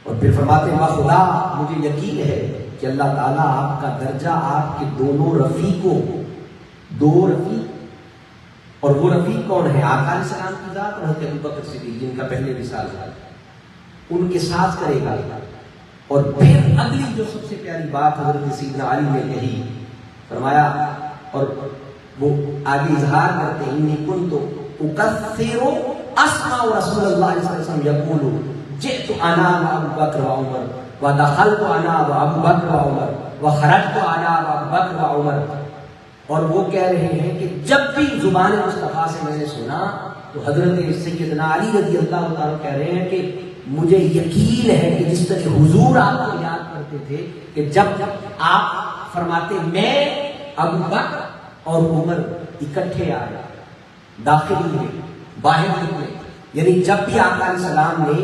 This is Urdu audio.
اور پھر فرماتے ہیں خدا مجھے یقین ہے کہ اللہ تعالیٰ آپ کا درجہ آپ کے دونوں رفیقوں، دو رفیق، اور وہ رفیق کون ہے؟ آقا علیہ السلام کی ذات اور حضرت ابوبکر صدیق جن کا پہلے وصال ہے، ان کے ساتھ کرے گا۔ اور پھر اگلی جو سب سے پیاری بات حضرت سیدنا علی نے کہی، فرمایا، اور وہ آگے اظہار کرتے ہیں انی کنت اکثر اسمع رسول اللہ صلی اللہ علیہ وسلم یقول جئت انا وابو بکر وعمر ودخلت انا وابو بکر وعمر وخرجت انا وابو بکر وعمر۔ اور وہ کہہ رہے ہیں کہ جب بھی زبان مصطفیٰ سے میں نے سنا تو حضرت سیدنا علی رضی اللہ تعالیٰ کہہ رہے ہیں کہ مجھے یقین ہے کہ جس طرح حضور آپ کو یاد کرتے تھے کہ جب آپ فرماتے میں ابو بکر اور عمر اکٹھے آئے، داخل ہوئے، باہر نکلے، یعنی جب بھی آقا علیہ السلام نے